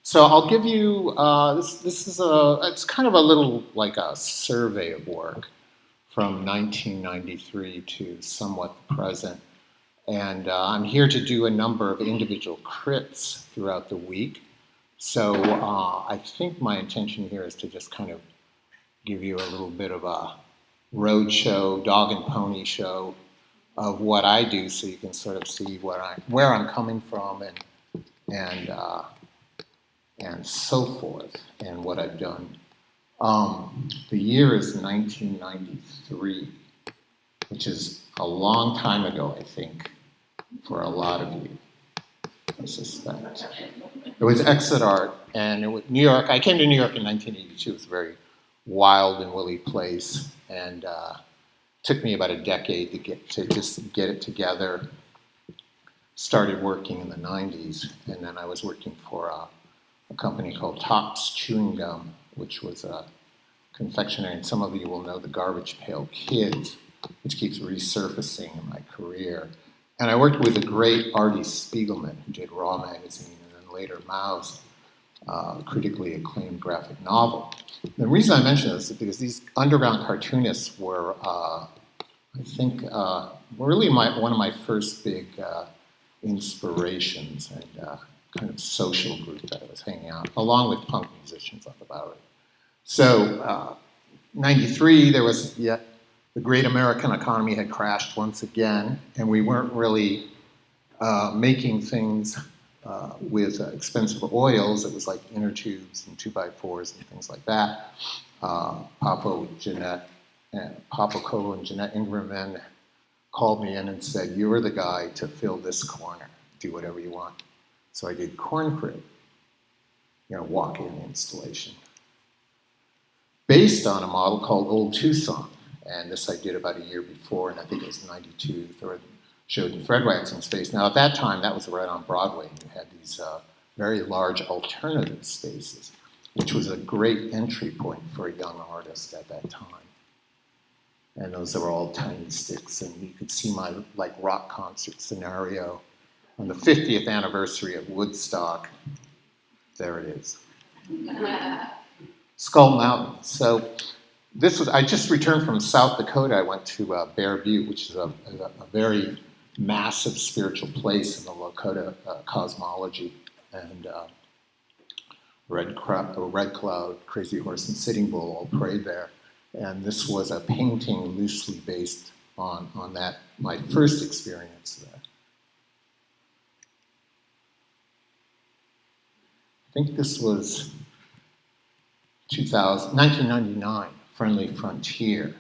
So I'll give you it's kind of a little like a survey of work from 1993 to somewhat present. And I'm here to do a number of individual crits throughout the week. So I think my intention here is to just kind of give you a little bit of a road show, dog and pony show of what I do, so you can sort of see where I'm coming from and and so forth, and what I've done. The year is 1993, which is a long time ago, I think, for a lot of you, I suspect. It was exit art, and it was New York. I came to New York in 1982. It was a very wild and woolly place, and took me about a decade to just get it together. Started working in the 90s, and then I was working for a company called Topps Chewing Gum, which was a confectionery, and some of you will know the Garbage Pail Kids, which keeps resurfacing in my career. And I worked with a great Artie Spiegelman, who did Raw Magazine and then later Maus, critically acclaimed graphic novel. The reason I mention this is because these underground cartoonists were, I think, really one of my first big inspirations and kind of social group that I was hanging out, along with punk musicians on the Bowery. So, 93, there was yet the great American economy had crashed once again, and we weren't really making things with expensive oils. It was like inner tubes and 2x4s and things like that. Papo Colo and Jeanette Ingerman called me in and said, "You're the guy to fill this corner. Do whatever you want." So I did Corn Crib, walk-in installation, based on a model called Old Tucson. And this I did about a year before, and I think it was 92, showed in Fred Waxing Space. Now, at that time, that was right on Broadway, and you had these very large alternative spaces, which was a great entry point for a young artist at that time. And those were all tiny sticks, and you could see my rock concert scenario on the 50th anniversary of Woodstock. There it is. Skull Mountain. So I just returned from South Dakota. I went to Bear Butte, which is a very massive spiritual place in the Lakota cosmology. And Red Cloud, Crazy Horse, and Sitting Bull all prayed there. And this was a painting loosely based on that, my first experience there. I think this was 1999, Friendly Frontier.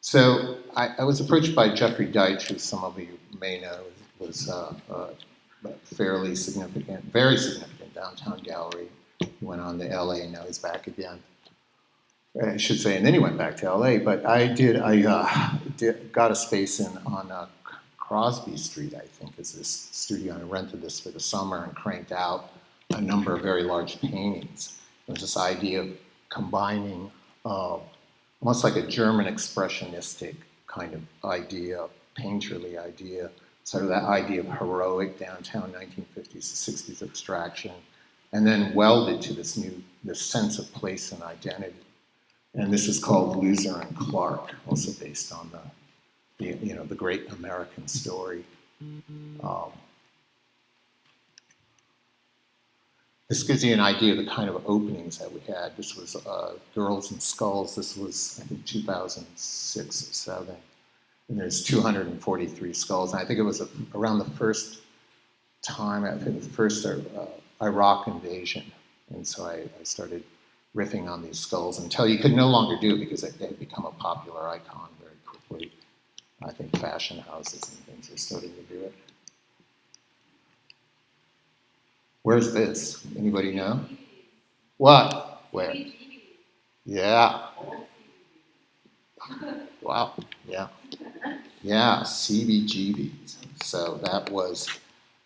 So I was approached by Jeffrey Deitch, who some of you may know was a fairly significant, very significant downtown gallery. He went on to LA, and now he's back again. I should say, and then he went back to LA. But I got a space on Crosby Street, I think, is this studio. I rented this for the summer and cranked out a number of very large paintings. There was this idea of combining almost like a German expressionistic kind of idea, painterly idea, sort of that idea of heroic downtown 1950s to 60s abstraction, and then welded to this sense of place and identity. And this is called Loser and Clark, also based on the great American story. This gives you an idea of the kind of openings that we had. This was Girls and Skulls. This was, I think, 2006 or 7. And there's 243 skulls. And I think it was around the first time, I think the first Iraq invasion. And so I started riffing on these skulls until you could no longer do it because they had become a popular icon very quickly. I think fashion houses and things are starting to do it. Where's this? Anybody know? What? Where? Yeah. Wow. Yeah. Yeah, CBGBs. So that was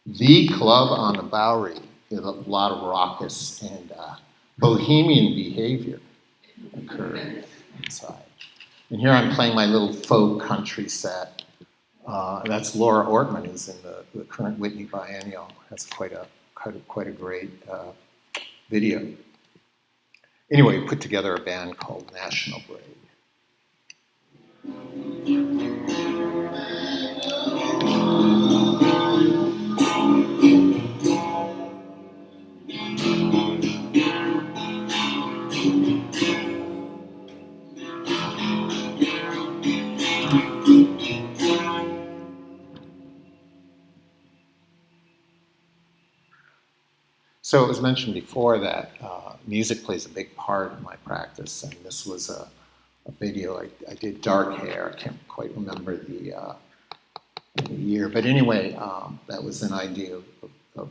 the club on the Bowery. A lot of raucous and bohemian behavior occurred inside. And here I'm playing my little faux country set. That's Laura Ortman, who's in the current Whitney Biennial. Has quite a great video. Anyway, we put together a band called National Brave. So it was mentioned before that music plays a big part in my practice, and this was a video. I did dark hair. I can't quite remember the year, but anyway, that was an idea of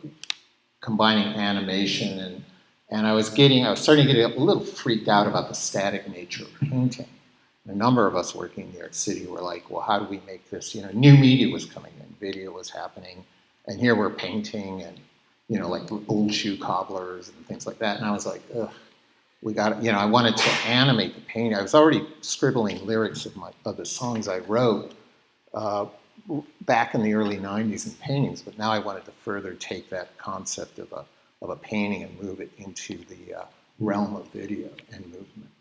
combining animation and I was starting to get a little freaked out about the static nature of painting. And a number of us working in New York City were like, well, how do we make this? New media was coming in, video was happening, and here we're painting and like old shoe cobblers and things like that. And I was like, ugh, we got to, I wanted to animate the painting. I was already scribbling lyrics of the songs I wrote back in the early 90s in paintings, but now I wanted to further take that concept of a painting and move it into the realm of video and movement.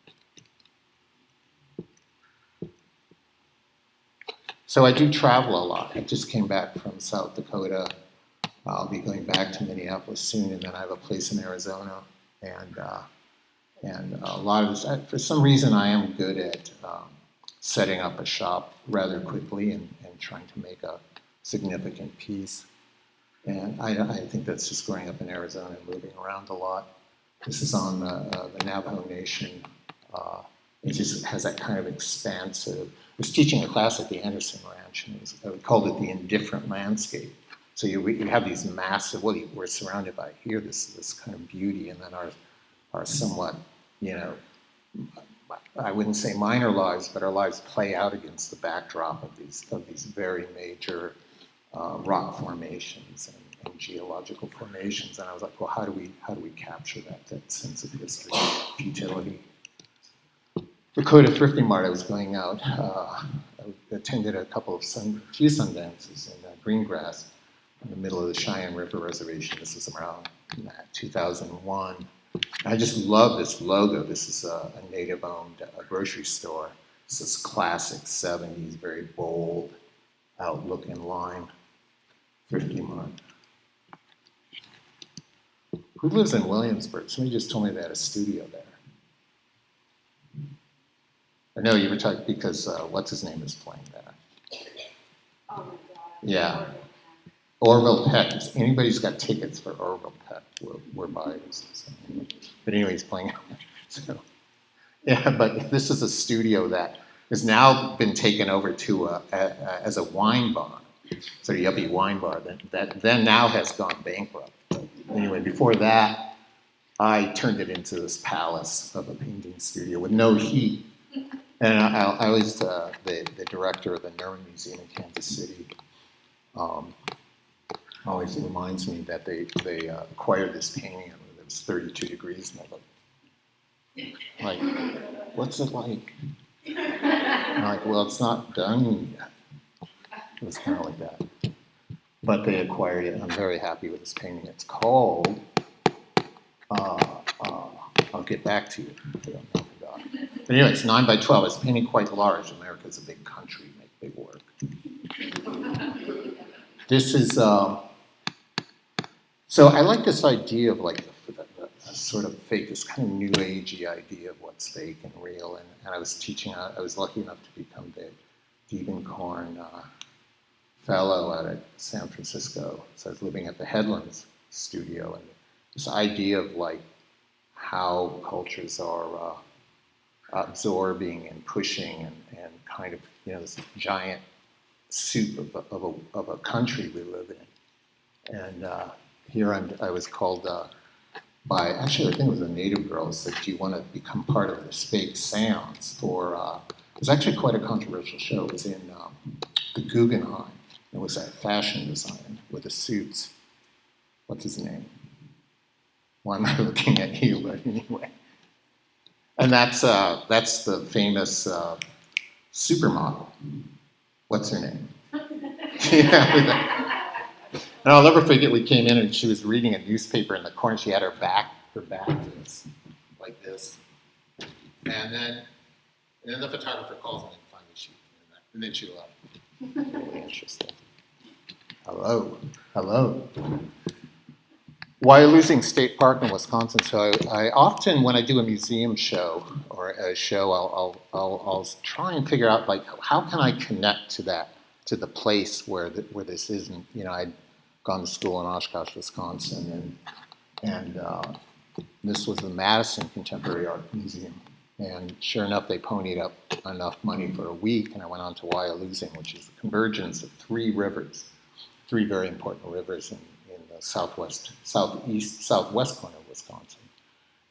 So I do travel a lot. I just came back from South Dakota. I'll be going back to Minneapolis soon, and then I have a place in Arizona. And a lot of this, for some reason, I am good at setting up a shop rather quickly and trying to make a significant piece. And I think that's just growing up in Arizona and moving around a lot. This is on the Navajo Nation. It just has that kind of expansive. I was teaching a class at the Anderson Ranch, and we called it the Indifferent Landscape. So you have these massive, we're surrounded by here, this kind of beauty, and then our somewhat, I wouldn't say minor lives, but our lives play out against the backdrop of these very major rock formations and geological formations. And I was like, well, how do we capture that sense of history, futility? Dakota Thrifting Mart, I was going out. I attended a few Sundances in Greengrass, in the middle of the Cheyenne River Reservation. This was around 2001. I just love this logo. This is a native-owned grocery store. It's this classic 70s, very bold outlook and line. Thrifting Mart. Who lives in Williamsburg? Somebody just told me they had a studio there. I know you were talking because what's his name is playing there. Oh my God. Yeah. Orville Peck. If anybody's got tickets for Orville Peck, we're buyers. So, but anyway, he's playing. So, yeah, but this is a studio that has now been taken over to as a wine bar. So the Yuppie Wine Bar that then now has gone bankrupt. But anyway, before that, I turned it into this palace of a painting studio with no heat. And I was the director of the Nerman Museum in Kansas City. Always reminds me that they acquired this painting and it was 32 degrees. And I was like, what's it like? And I'm like, well, it's not done yet. It was kind of like that. But they acquired it, and I'm very happy with this painting. It's called, I'll get back to you. I don't know, I forgot. But anyway, it's 9 by 12. It's painting quite large. America's a big country, make big work. This is, so I like this idea of like the sort of fake, this kind of new agey idea of what's fake and real. And I was teaching, I was lucky enough to become the Diebenkorn fellow out at San Francisco. So I was living at the Headlands studio, and this idea of like how cultures are absorbing and pushing and kind of, this giant soup of a country we live in. And here I was called by, actually I think it was a native girl who said, do you want to become part of this fake seance for, it was actually quite a controversial show. It was in the Guggenheim. It was that fashion designer with the suits. What's his name? Why am I looking at you? But anyway. And that's the famous supermodel. What's her name? Yeah. And I'll never forget, we came in and she was reading a newspaper in the corner. She had her back her back is like this. And then the photographer calls me and finally and then she left. Really interesting. Hello. Wyalusing State Park in Wisconsin. So I often, when I do a museum show or a show, I'll try and figure out, like, how can I connect to the place where this isn't. I'd gone to school in Oshkosh, Wisconsin, and this was the Madison Contemporary Art Museum. And sure enough, they ponied up enough money for a week, and I went on to Wyalusing, which is the convergence of three very important rivers in the southwest corner of Wisconsin.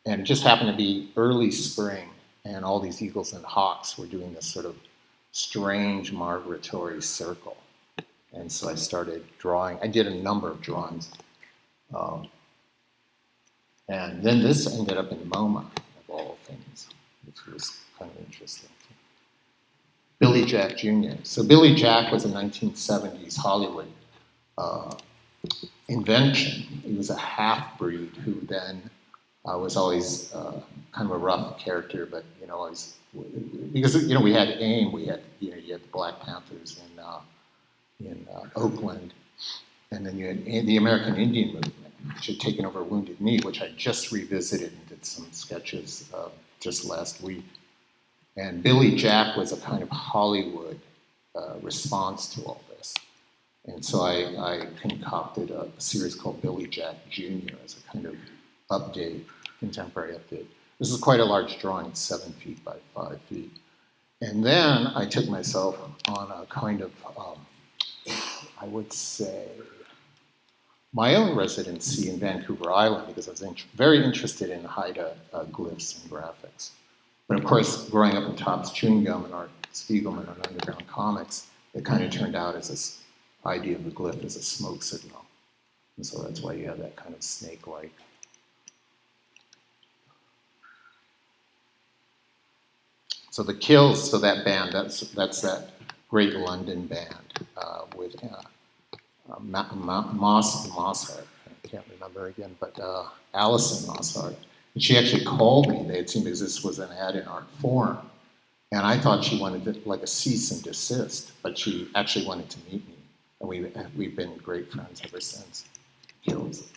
And it just happened to be early spring, and all these eagles and hawks were doing this sort of strange migratory circle. And so I started drawing. I did a number of drawings. And then this ended up in MoMA, of all things, which was kind of interesting. Billy Jack Jr. So Billy Jack was a 1970s Hollywood invention. He was a half-breed who then was always kind of a rough character, but always, because we had AIM, you had the Black Panthers in Oakland, and then you had the American Indian Movement, which had taken over Wounded Knee, which I just revisited and did some sketches just last week. And Billy Jack was a kind of Hollywood response to all this. And so I concocted a series called Billy Jack Jr. as a kind of contemporary update. This is quite a large drawing, it's 7 feet by 5 feet. And then I took myself on a kind of, I would say, my own residency in Vancouver Island, because I was very interested in Haida glyphs and graphics. But of course, growing up in Topps Chewing Gum and Art Spiegelman and Underground Comics, it kind of turned out as this idea of the glyph as a smoke signal. And so that's why you have that kind of snake-like. So the Kills, so that band, that's that great London band with Mosshart, I can't remember again, but Alison Mosshart. And she actually called me. They had seen, because this was an ad in Art Forum, and I thought she wanted like a cease and desist, but she actually wanted to meet me, and we've been great friends ever since. Kills.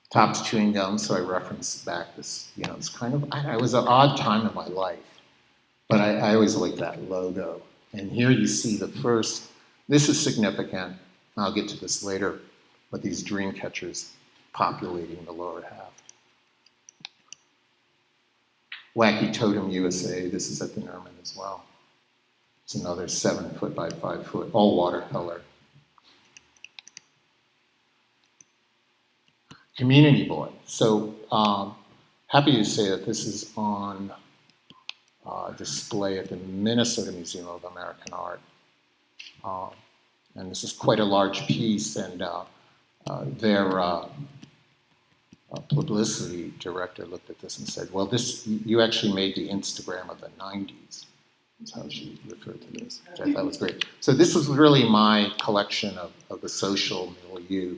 Topps Chewing Gum, so I referenced back this, it's kind of, it was an odd time in my life, but I always liked that logo. And here you see the first, this is significant, I'll get to this later, but these dream catchers populating the lower half. Wacky Totem USA, this is at the Nerman as well. It's another 7 foot by 5 foot, all watercolor. Community Boy. So happy to say that this is on display at the Minnesota Museum of American Art. And this is quite a large piece, and their publicity director looked at this and said, well, you actually made the Instagram of the 90s. That's how she referred to this, which I thought was great. So this was really my collection of the social milieu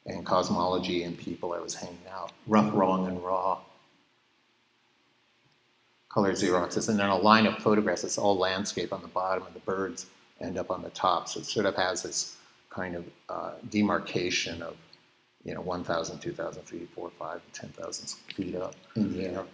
and cosmology and people I was hanging out. Rough, Wrong, and Raw. Color Xeroxes, and then a line of photographs. It's all landscape on the bottom, and the birds end up on the top. So it sort of has this kind of demarcation of 1,000, 2,000 feet, 4, 5, 10,000 feet up in the air.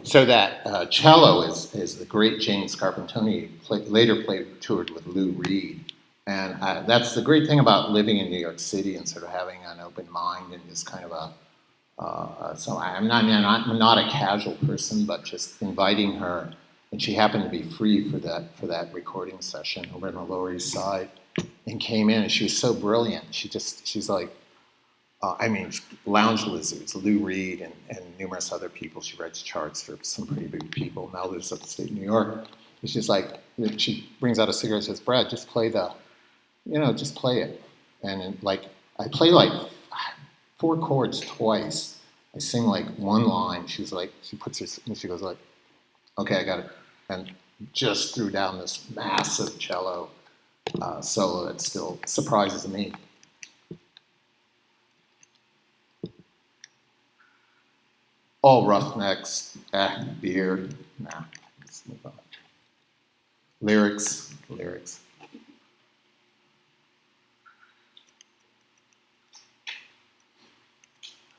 So that cello is the great James Scarpantoni, later toured with Lou Reed. And that's the great thing about living in New York City and sort of having an open mind and this kind of so I'm not a casual person, but just inviting her, and she happened to be free for that recording session over in the Lower East Side, and came in, and she was so brilliant. She's like, Lounge Lizards, Lou Reed and numerous other people. She writes charts for some pretty big people. Now lives upstate New York. It's just like, she brings out a cigarette and says, Brad, just play just play it. And I play like 4 chords twice. I sing like one line. She puts her, and she goes like, okay, I got it. And just threw down this massive cello solo that still surprises me. All roughnecks, beer, nah, let's move on. Lyrics.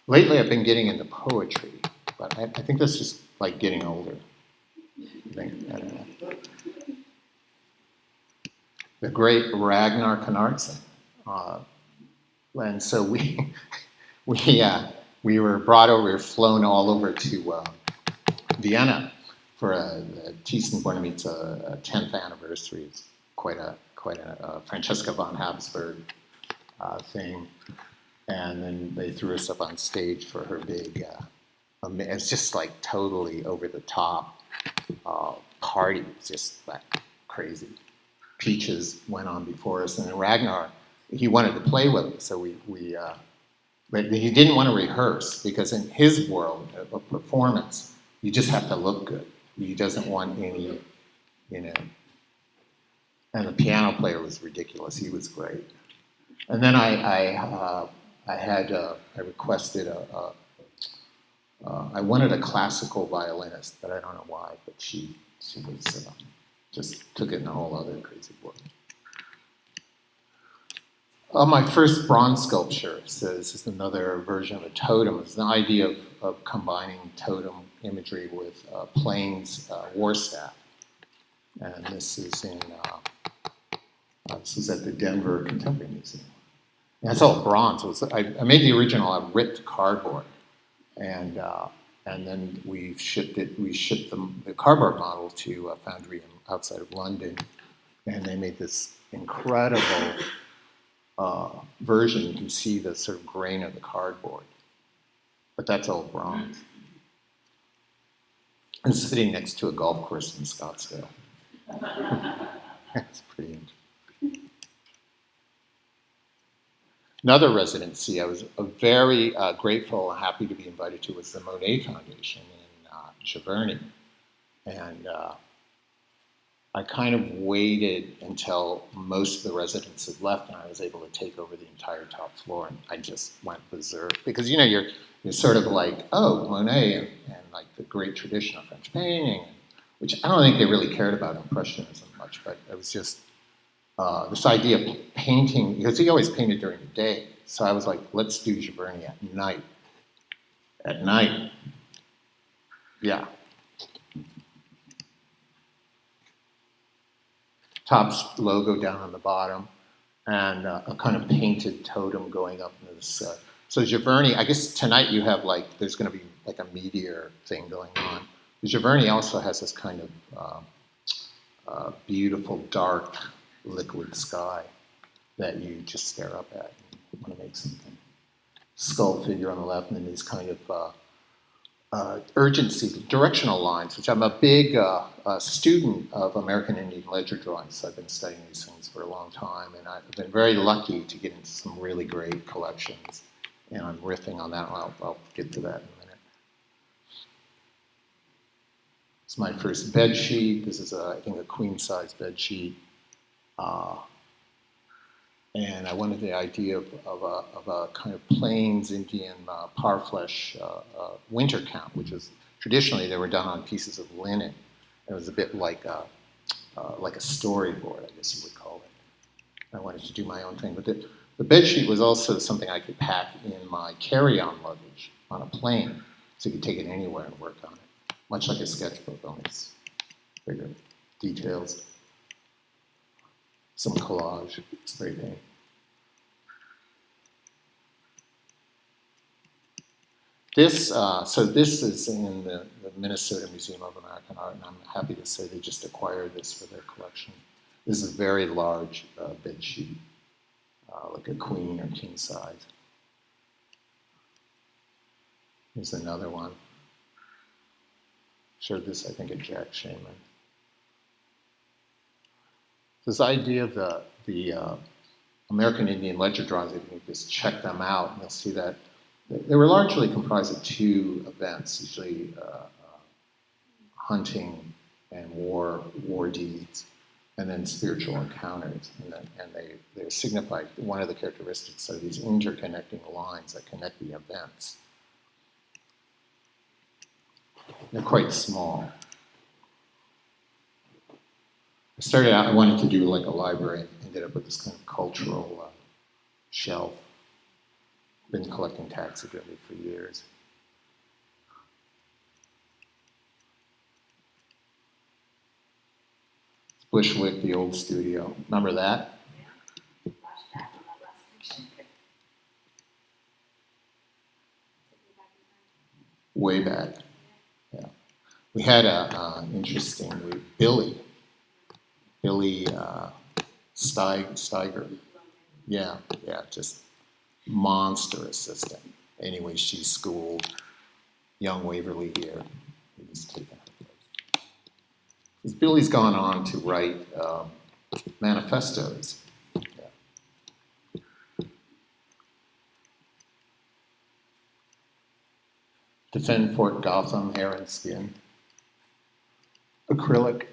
Lately I've been getting into poetry, but I think that's just like getting older. I don't know. The great Ragnar Knartsen. And so we were flown all over to Vienna for the Thyssen-Bornemisza 10th anniversary. It's quite a Francesca von Habsburg thing. And then they threw us up on stage for her big, it's just like totally over the top party. It's just like crazy. Peaches went on before us, and then Ragnar, he wanted to play with us, so but he didn't want to rehearse, because in his world of performance, you just have to look good. He doesn't want any, and the piano player was ridiculous. He was great. And then I requested I wanted a classical violinist, but I don't know why, but she was, just took it in a whole other crazy world. My first bronze sculpture, so this is another version of a totem. It's the idea of combining totem imagery with Plains war staff. And this is at the Denver Contemporary Museum. And it's all bronze. I made the original out of ripped cardboard, and then we shipped the cardboard model to a foundry outside of London, and they made this incredible version. You can see the sort of grain of the cardboard, but that's all bronze. And sitting next to a golf course in Scottsdale. That's pretty interesting. Another residency I was very grateful and happy to be invited to was the Monet Foundation in Giverny. And I kind of waited until most of the residents had left, and I was able to take over the entire top floor, and I just went berserk. Because, you're sort of like, oh, Monet and like the great tradition of French painting, which I don't think they really cared about Impressionism much, but it was just this idea of painting, because he always painted during the day. So I was like, let's do Giverny at night. At night. Yeah. Top's logo down on the bottom, and a kind of painted totem going up into this. So Giverny, I guess tonight you have there's going to be like a meteor thing going on. Giverny also has this kind of beautiful, dark, liquid sky that you just stare up at and want to make something. Skull figure on the left, and then these kind of urgency, directional lines, which I'm a big student of American Indian ledger drawings. So I've been studying these things for a long time, and I've been very lucky to get into some really great collections. And I'm riffing on that. I'll get to that in a minute. It's my first bed sheet. This is, I think, a queen-size bed sheet. And I wanted the idea of a kind of Plains Indian parfleche winter count, which was traditionally they were done on pieces of linen. It was a bit like a storyboard, I guess you would call it. I wanted to do my own thing, but the bed sheet was also something I could pack in my carry-on luggage on a plane, so you could take it anywhere and work on it, much like a sketchbook, only it's bigger details. Some collage, spray paint. So this is in the Minnesota Museum of American Art, and I'm happy to say they just acquired this for their collection. This is a very large bed sheet, like a queen or king size. Here's another one. Showed this, I think, at Jack Shaman. This idea of the American Indian ledger drawings, if you just check them out, and you'll see that they were largely comprised of two events, usually hunting and war deeds, and then spiritual encounters. And they signify, one of the characteristics are these interconnecting lines that connect the events. They're quite small. I started out, I wanted to do like a library, and ended up with this kind of cultural shelf. Been collecting taxidermy for years. Bushwick, the old studio. Remember that? Way back. Yeah. We had interesting, Billy Steiger. Yeah, just monster assistant. Anyway, she schooled young Waverly here. He was taking her place. Because Billy's gone on to write manifestos. Yeah. Defend Fort Gotham, hair and skin. Acrylic.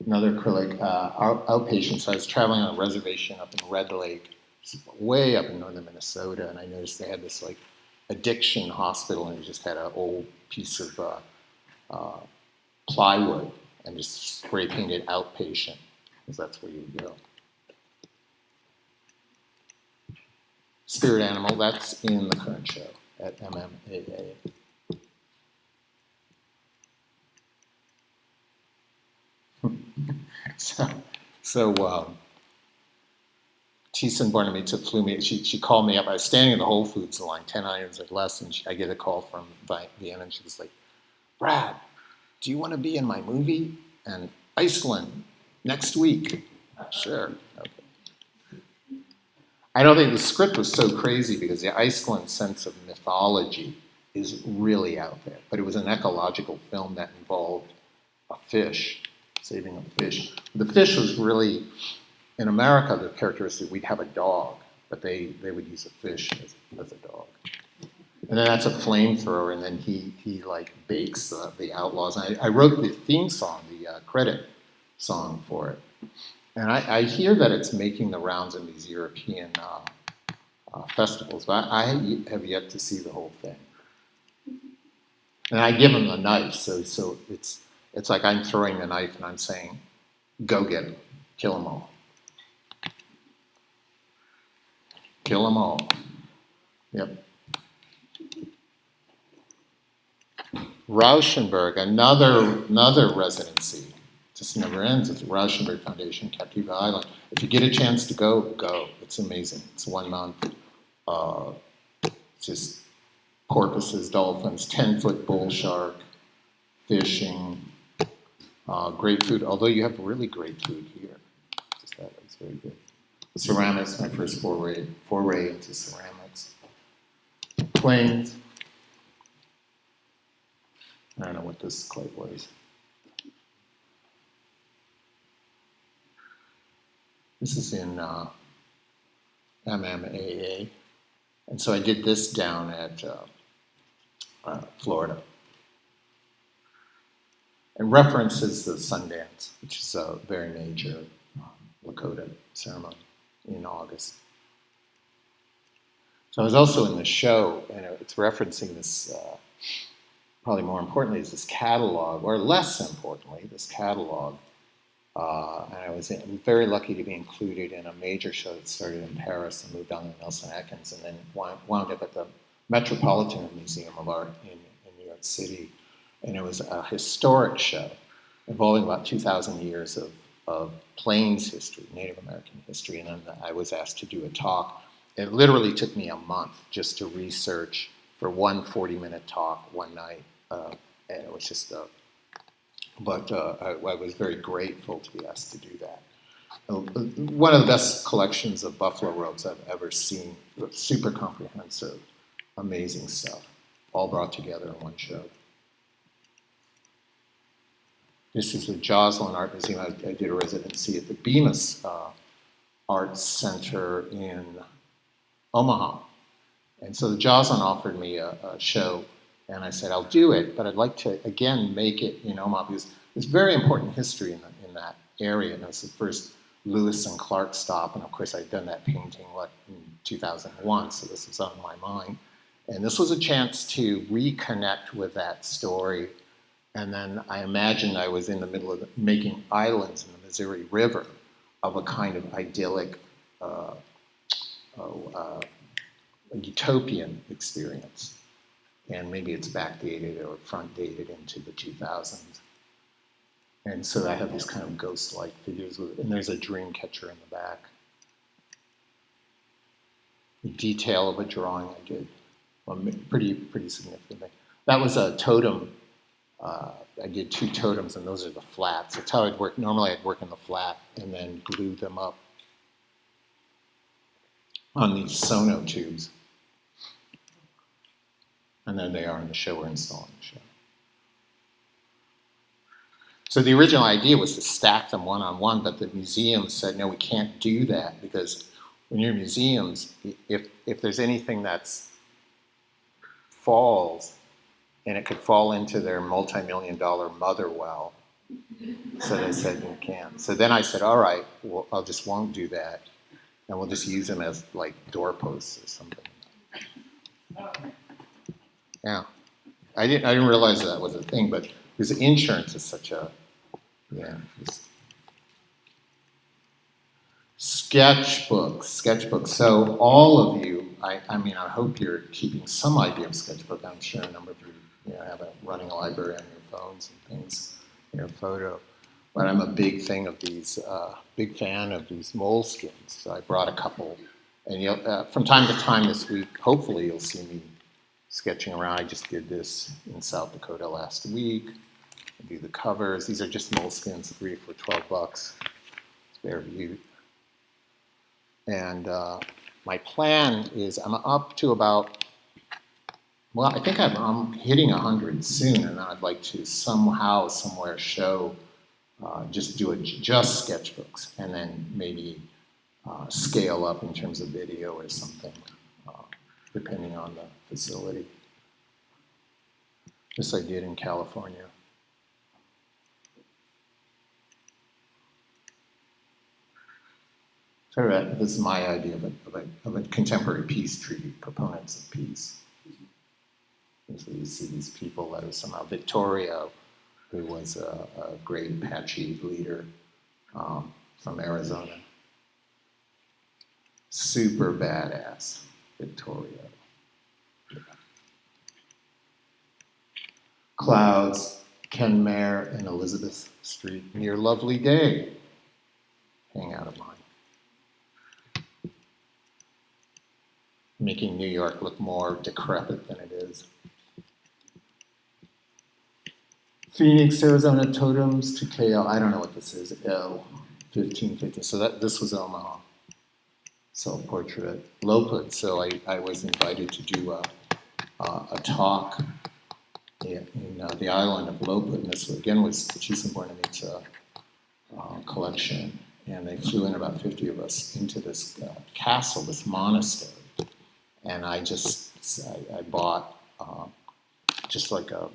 Another acrylic, outpatient. So I was traveling on a reservation up in Red Lake, way up in northern Minnesota, and I noticed they had this like addiction hospital, and it just had an old piece of plywood and just spray painted outpatient, because that's where you go. Spirit animal, that's in the current show at MMAA. So Tisa Bornemitsa flew me. She called me up. I was standing in the Whole Foods line, 10 items or less, and I get a call from Vienna, and she was like, "Brad, do you want to be in my movie? And Iceland next week." Sure. Okay. I don't think the script was so crazy because the Iceland sense of mythology is really out there, but it was an ecological film that involved a fish. Saving a fish. The fish was really, in America, the characteristic, we'd have a dog, but they would use a fish as a dog. And then that's a flamethrower, and then he like bakes the outlaws. And I wrote the theme song, the credit song for it. And I hear that it's making the rounds in these European festivals, but I have yet to see the whole thing. And I give him the knife, so it's like I'm throwing the knife and I'm saying, go get them, kill them all. Kill them all. Yep. Rauschenberg, another residency. Just never ends. It's the Rauschenberg Foundation, Captiva Island. If you get a chance to go. It's amazing. It's 1 month. Just porpoises, dolphins, 10-foot bull shark, fishing, great food. Although you have really great food here. Just that was very good. Ceramics, my first foray into ceramics. Planes. I don't know what this quite was. This is in MMAA. And so I did this down at Florida. And references the Sundance, which is a very major Lakota ceremony in August. So I was also in the show, and it's referencing this, probably more importantly, is this catalog, or less importantly, this catalog. And I was very lucky to be included in a major show that started in Paris and moved on to Nelson Atkins, and then wound up at the Metropolitan Museum of Art in New York City. And it was a historic show involving about 2,000 years of Plains history, Native American history. And then I was asked to do a talk. It literally took me a month just to research for one 40-minute talk one night. And it was just I was very grateful to be asked to do that. One of the best collections of buffalo robes I've ever seen. Super comprehensive, amazing stuff. all brought together in one show. This is the Joslin Art Museum. I did a residency at the Bemis Arts Center in Omaha. And so the Joslin offered me a show, and I said, I'll do it, but I'd like to, again, make it in Omaha, because there's very important history in that area. And it was the first Lewis and Clark stop, and of course I'd done that painting, in 2001, so this was on my mind. And this was a chance to reconnect with that story. And then I imagined I was in the middle of making islands in the Missouri River of a kind of idyllic, utopian experience. And maybe it's backdated or front dated into the 2000s. And so I have these kind of ghost-like figures, and there's a dream catcher in the back. The detail of a drawing I did, well, pretty significantly. That was a totem. I did 2 totems, and those are the flats. That's how I'd work. Normally I'd work in the flat and then glue them up on these sono tubes. And then they are in the show, we're installing the show. So the original idea was to stack them one on one, but the museum said, no, we can't do that, because when you're in museums, if there's anything that's falls, and it could fall into their multi-million-dollar mother well, so they said you can't. So then I said, all right, well, I just won't do that, and we'll just use them as like doorposts or something. Yeah, I didn't realize that was a thing, but because insurance is such a, sketchbooks. So all of you, I mean, I hope you're keeping some idea of sketchbook. I'm sure a number of you, have a running library on your phones and things, your photo. But I'm a big fan of these moleskins. So I brought a couple, and from time to time this week, hopefully you'll see me sketching around. I just did this in South Dakota last week. I do the covers. These are just moleskins, 3 for $12. It's Bear Butte. And my plan is I'm up to about, well, I think I'm hitting 100 soon, and then I'd like to somehow, somewhere show, just sketchbooks, and then maybe scale up in terms of video or something, depending on the facility. This I did in California. So this is my idea of a contemporary peace treaty, proponents of peace. And so you see these people that are somehow Victoria, who was a great Apache leader from Arizona. Super badass, Victoria. Clouds, Ken Mayer and Elizabeth Street near Lovely Day. Hangout of mine. Making New York look more decrepit than it is. Phoenix, Arizona totems to KL. I don't know what this is. L 1550. So this was Omaha. Self-portrait. Lopud. So I was invited to do a talk in the island of Lopud. And this again was Chisenborn-Amit's collection. And they flew in about 50 of us into this castle, this monastery. And I bought just like a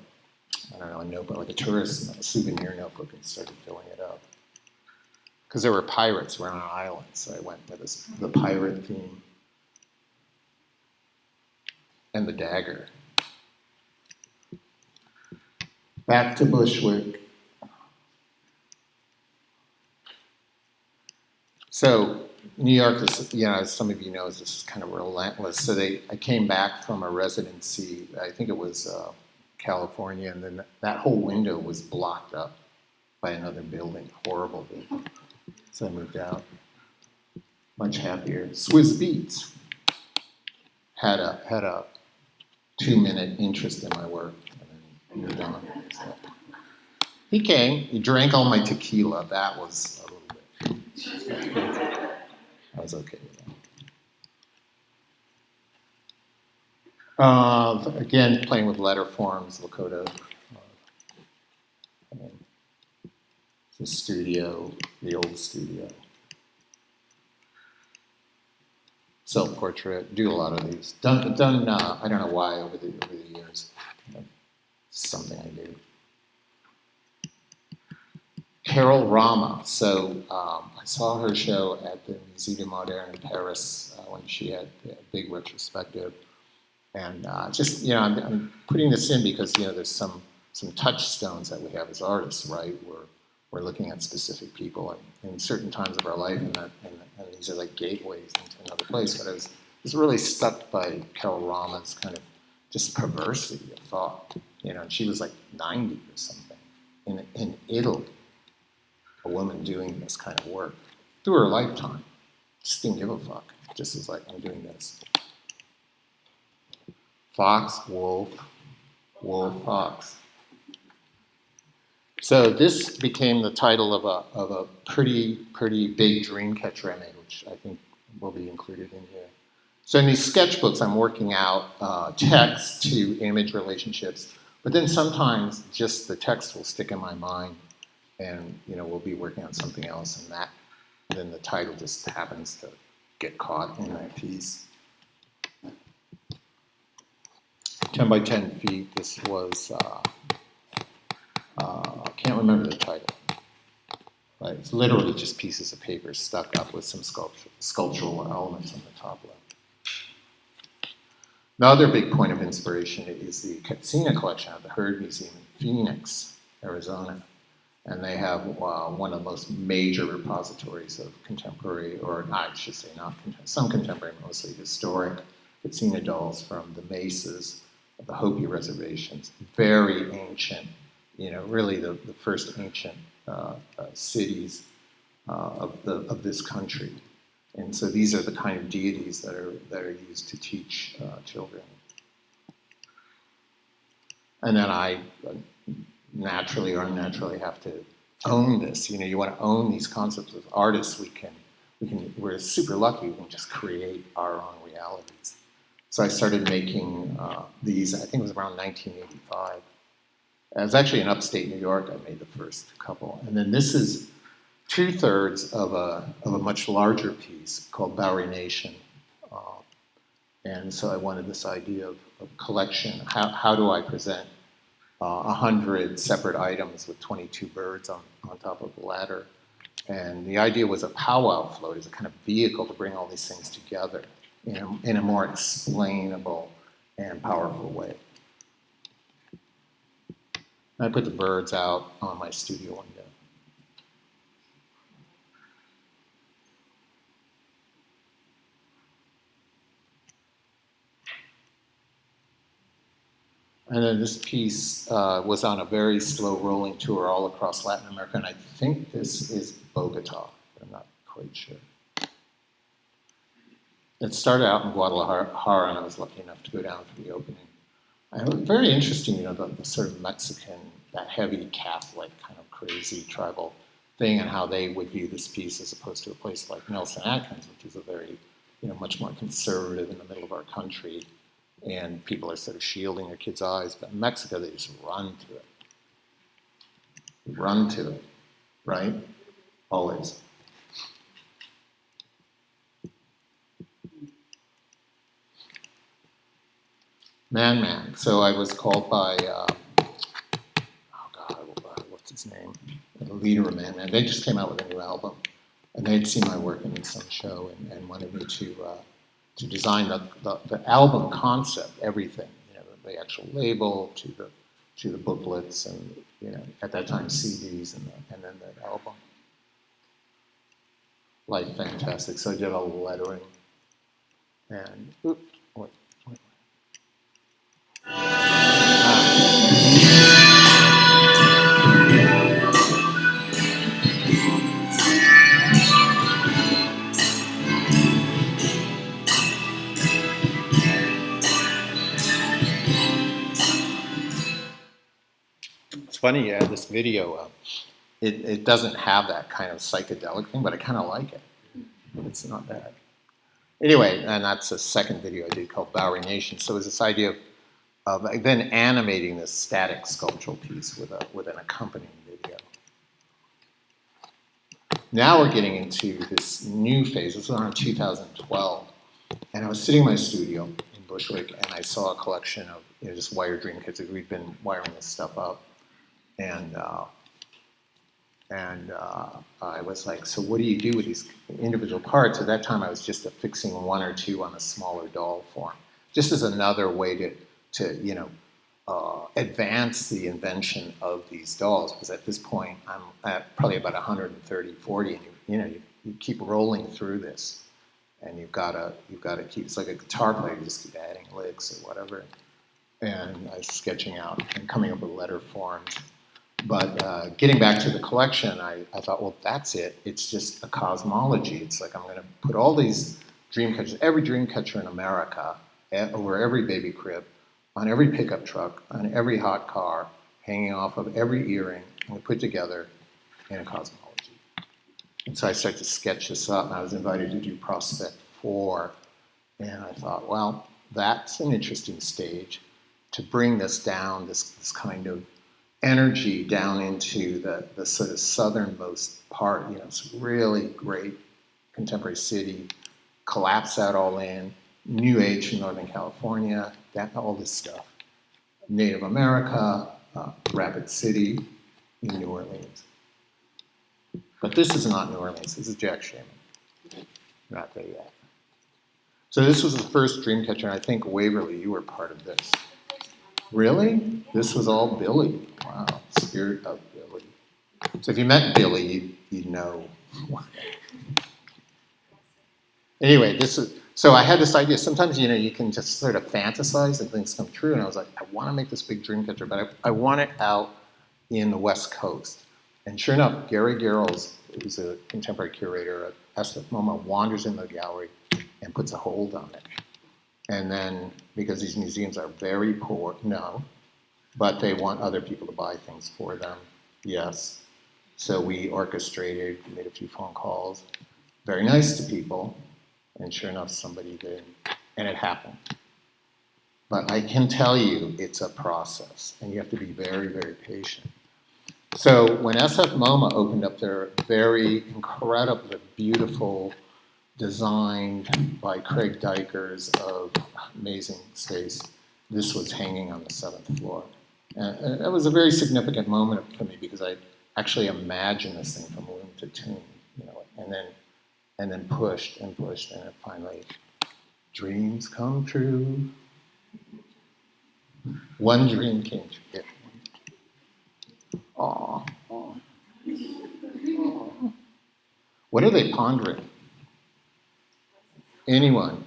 notebook, like a tourist souvenir notebook, and started filling it up. Because there were pirates around an island, so I went with the pirate theme. And the dagger. Back to Bushwick. So New York is, as some of you know, is this kind of relentless. So I came back from a residency, I think it was California, and then that whole window was blocked up by another building, horrible building. So I moved out, much happier. Swiss Beats had a 2-minute interest in my work, and then moved on. So he came, he drank all my tequila. That was a little bit. I was okay with that. Again, playing with letter forms, Lakota, the studio, the old studio. Self-portrait, do a lot of these. Done. I don't know why over the years. Something I do. Carol Rama. So I saw her show at the Musée du Moderne in Paris when she had a big retrospective. And just, I'm putting this in because, there's some touchstones that we have as artists, right? We're looking at specific people in certain times of our life, and these are like gateways into another place. But I was really stuck by Carol Rama's kind of just perversity of thought, and she was like 90 or something in Italy, a woman doing this kind of work through her lifetime. Just didn't give a fuck. Just was like, I'm doing this. Fox, wolf, wolf, fox. So this became the title of a pretty big dream catcher I made, which I think will be included in here. So in these sketchbooks, I'm working out text to image relationships, but then sometimes just the text will stick in my mind, and we'll be working on something else, and then the title just happens to get caught in that piece. 10 by 10 feet. This was, I can't remember the title. Right? It's literally just pieces of paper stuck up with some sculptural elements on the top left. The other big point of inspiration is the Katzina collection at the Heard Museum in Phoenix, Arizona. And they have one of the most major repositories of contemporary, or I should say not contemporary, some contemporary, mostly historic Katzina dolls from the mesas of the Hopi reservations. Very ancient, really the first ancient cities of this country. And so these are the kind of deities that are used to teach children. And then I naturally or unnaturally have to own this. You want to own these concepts. As artists, we're super lucky. We can just create our own realities. So I started making these. I think it was around 1985. It was actually in upstate New York. I made the first couple, and then this is 2/3 of a much larger piece called Bowery Nation. And so I wanted this idea of collection. How do I present 100 separate items with 22 birds on top of the ladder? And the idea was a powwow float as a kind of vehicle to bring all these things together in a more explainable and powerful way. I put the birds out on my studio window. And then this piece was on a very slow rolling tour all across Latin America, and I think this is Bogota, but I'm not quite sure. It started out in Guadalajara, and I was lucky enough to go down for the opening. And it was very interesting, the sort of Mexican, that heavy Catholic kind of crazy tribal thing, and how they would view this piece as opposed to a place like Nelson Atkins, which is a very, much more conservative in the middle of our country. And people are sort of shielding their kids' eyes. But in Mexico, they just run to it. Run to it, right? Always. Man. So I was called by, what's his name? The leader of Man. They just came out with a new album. And they'd seen my work in some show and wanted me to design the album concept, everything, the actual label to the booklets and at that time CDs and then the album. Like fantastic. So I did all the lettering and wait. It's funny, this video, it doesn't have that kind of psychedelic thing, but I kind of like it. It's not bad. Anyway, and that's a second video I did called Bowery Nation. So it was this idea of then animating this static sculptural piece with an accompanying video. Now we're getting into this new phase. This was around 2012. And I was sitting in my studio in Bushwick, and I saw a collection of just wire dream kits. We'd been wiring this stuff up. And I was like, so what do you do with these individual parts? At that time, I was just affixing one or two on a smaller doll form, just as another way to advance the invention of these dolls. Because at this point, I'm at probably about 130, 40, and you keep rolling through this, and you've got to keep. It's like a guitar player; you just keep adding licks or whatever. And I was sketching out and coming up with letter forms. But getting back to the collection, I thought, well, that's it. It's just a cosmology. It's like I'm going to put all these dream catchers, every dream catcher in America, over every baby crib, on every pickup truck, on every hot car, hanging off of every earring, and we put together in a cosmology. And so I started to sketch this up, and I was invited to do Prospect 4. And I thought, well, that's an interesting stage to bring this down, this kind of energy down into the sort of southernmost part, it's really great contemporary city, collapse that all in, New Age in Northern California, all this stuff. Native America, Rapid City in New Orleans. But this is not New Orleans, this is Jack Shaman. Not there yet. So this was the first Dreamcatcher, and I think Waverly, you were part of this. Really? This was all Billy. Wow, spirit of Billy. So if you met Billy, you'd know. Anyway, so I had this idea. Sometimes, you can just sort of fantasize and things come true. And I was like, I want to make this big dream catcher, but I want it out in the West Coast. And sure enough, Gary Garrels, who's a contemporary curator at SF MoMA, wanders in the gallery and puts a hold on it. And then, because these museums are very poor, no, but they want other people to buy things for them, yes. So we orchestrated, made a few phone calls, very nice to people, and sure enough, somebody did, and it happened. But I can tell you, it's a process, and you have to be very, very patient. So when SF MoMA opened up their very incredible, beautiful, designed by Craig Dykers of amazing space, this was hanging on the 7th floor. And it was a very significant moment for me because I actually imagined this thing from womb to tomb, and then pushed, and it finally, dreams come true. One dream came true. Aw. What are they pondering? Anyone?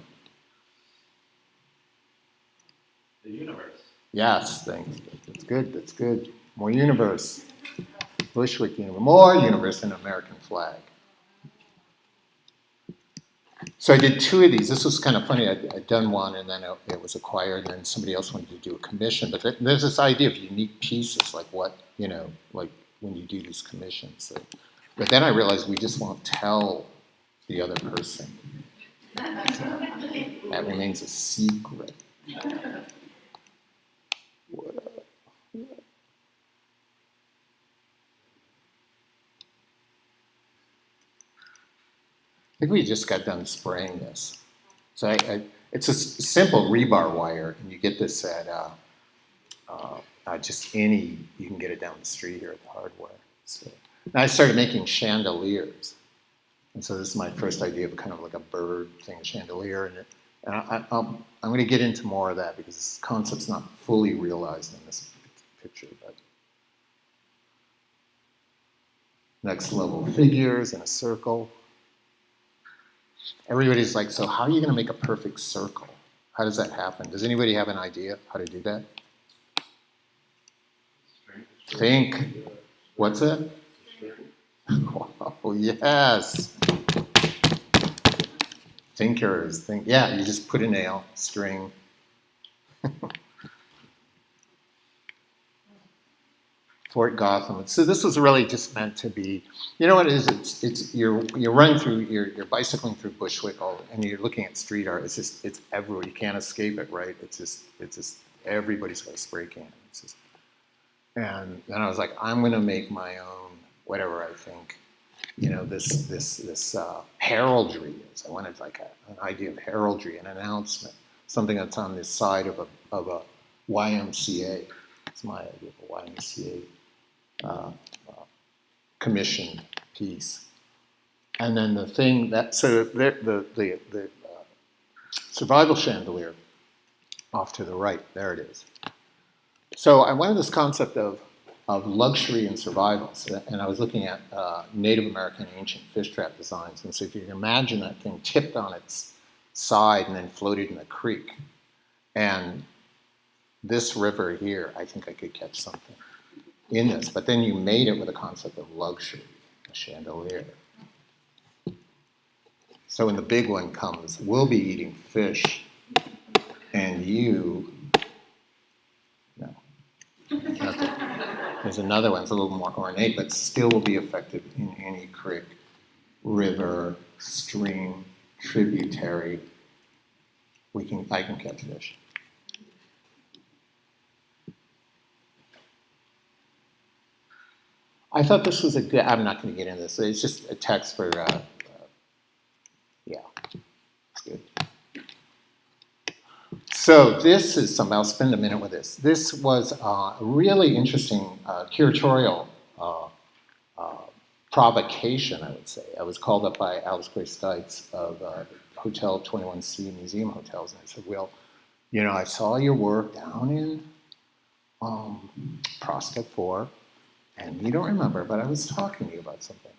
The universe. Yes, thanks. That's good. More universe. Bushwick universe. More universe than American flag. So I did 2 of these. This was kind of funny. I'd done one, and then it was acquired, and then somebody else wanted to do a commission. But there's this idea of unique pieces, like what, like when you do these commissions. But then I realized we just won't tell the other person. That remains a secret. I think we just got done spraying this. So it's a simple rebar wire, and you get this at you can get it down the street here at the hardware. So, and I started making chandeliers. And so this is my first idea of kind of like a bird thing, a chandelier. And I'm going to get into more of that because this concept's not fully realized in this picture. But next level figures in a circle. Everybody's like, so how are you going to make a perfect circle? How does that happen? Does anybody have an idea how to do that? Think. What's it? Oh, yes. Thinkers. Yeah, you just put a nail, string. Fort Gotham. So this was really just meant to be, you know what it is? It's you're running through, you're bicycling through Bushwick, and you're looking at street art. It's everywhere. You can't escape it, right? It's just everybody's got a spray can. And then I was like, I'm gonna make my own whatever I think, this heraldry is. I wanted like an idea of heraldry, an announcement, something that's on the side of a YMCA. It's my idea of a YMCA commission piece. And then the thing that, so the survival chandelier off to the right, there it is. So I wanted this concept of luxury and survival. And I was looking at Native American ancient fish trap designs. And so if you can imagine that thing tipped on its side and then floated in a creek. And this river here, I think I could catch something in this. But then you made it with a concept of luxury, a chandelier. So when the big one comes, we'll be eating fish, and you, no. Okay. There's another one, it's a little more ornate, but still will be effective in any creek, river, stream, tributary. I can catch fish. I thought this was a good, I'm not going to get into this. It's just a text for, yeah, it's good. So this is something, I'll spend a minute with this. This was a really interesting curatorial provocation, I would say. I was called up by Alice Grace Stites of Hotel 21C Museum Hotels, and I said, well, I saw your work down in Prospect 4, and you don't remember, but I was talking to you about something.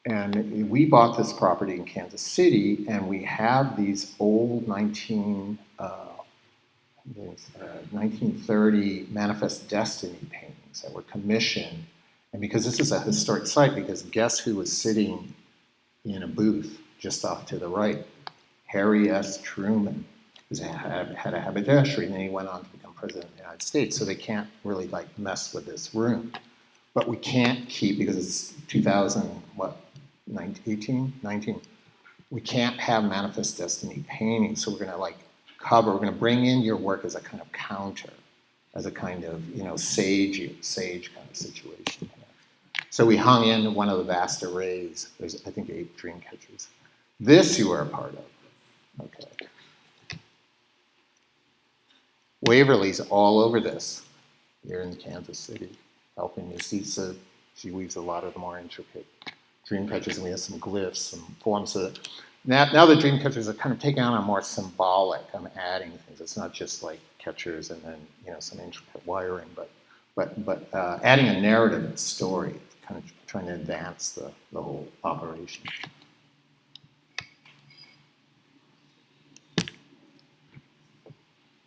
And we bought this property in Kansas City, and we have these old 1930 Manifest Destiny paintings that were commissioned. And because this is a historic site, because guess who was sitting in a booth just off to the right? Harry S. Truman, who had a haberdashery, and then he went on to become president of the United States. So they can't really mess with this room. But we can't keep, because it's 19, we can't have Manifest Destiny paintings, so we're going to we're going to bring in your work as a kind of counter, as a kind of, sage kind of situation. So we hung in one of the vast arrays. There's, I think, 8 dream catchers. This you are a part of. Okay. Waverly's all over this. You're in Kansas City, helping you see. So she weaves a lot of the more intricate dream catchers, and we have some glyphs, some forms. So now the dream catchers are kind of taking on a more symbolic. I'm adding things. It's not just like catchers and then some intricate wiring, but adding a narrative and story, kind of trying to advance the whole operation.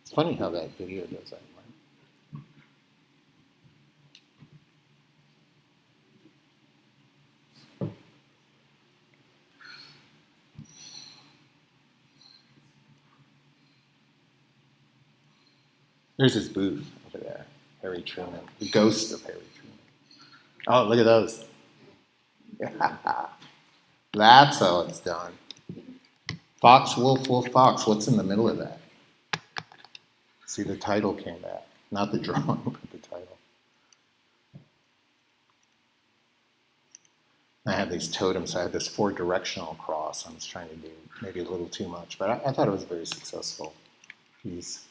It's funny how that video does that. There's his booth over there, Harry Truman, the ghost of Harry Truman. Oh, look at those. That's how it's done. Fox, wolf, wolf, fox. What's in the middle of that? See, the title came back. Not the drawing, but the title. I had these totems. I had this 4-directional cross I was trying to do, maybe a little too much, but I thought it was a very successful piece.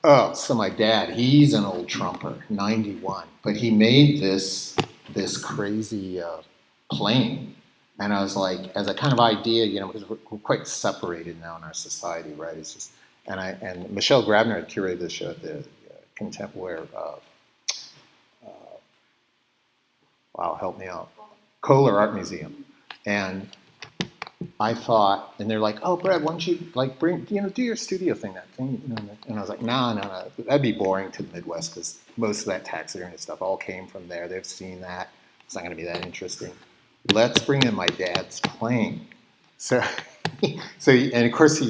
Oh, so my dad, he's an old trumper, 91, but he made this crazy plane. And I was like, as a kind of idea, because we're quite separated now in our society, right? It's just, and Michelle Grabner had curated this show at the Contemporary, wow, help me out, Kohler Art Museum. And I thought, and they're like, oh, Brad, why don't you bring, do your studio thing, that thing, And I was like, no, that'd be boring to the Midwest, because most of that taxidermy stuff all came from there. They've seen that. It's not going to be that interesting. Let's bring in my dad's plane. So, and of course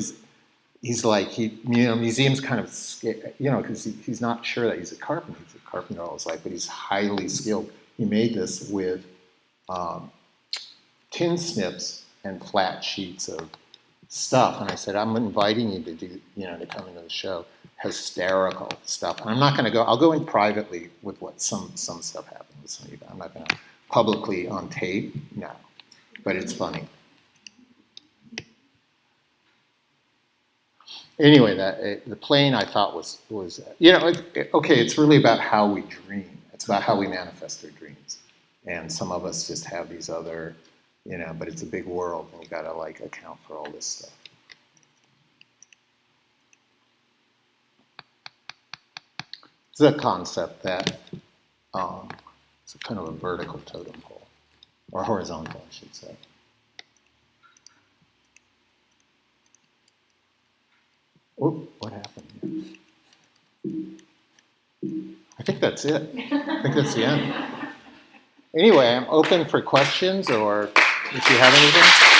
he's like, museums kind of, because he's not sure that he's a carpenter. He's a carpenter all his life, but he's highly skilled. He made this with tin snips and flat sheets of stuff. And I said, I'm inviting you to to come into the show. Hysterical stuff. And I'm not going to go, I'll go in privately with what some stuff happened with some of you. I'm not going to publicly on tape, no. But it's funny. Anyway, the plane I thought was okay, it's really about how we dream. It's about how we manifest our dreams. And some of us just have these other, but it's a big world and we got to like account for all this stuff. It's a concept that it's kind of a vertical totem pole, or horizontal, I should say. Oh, what happened? I think that's it. I think that's the end. Anyway, I'm open for questions, or if you have anything.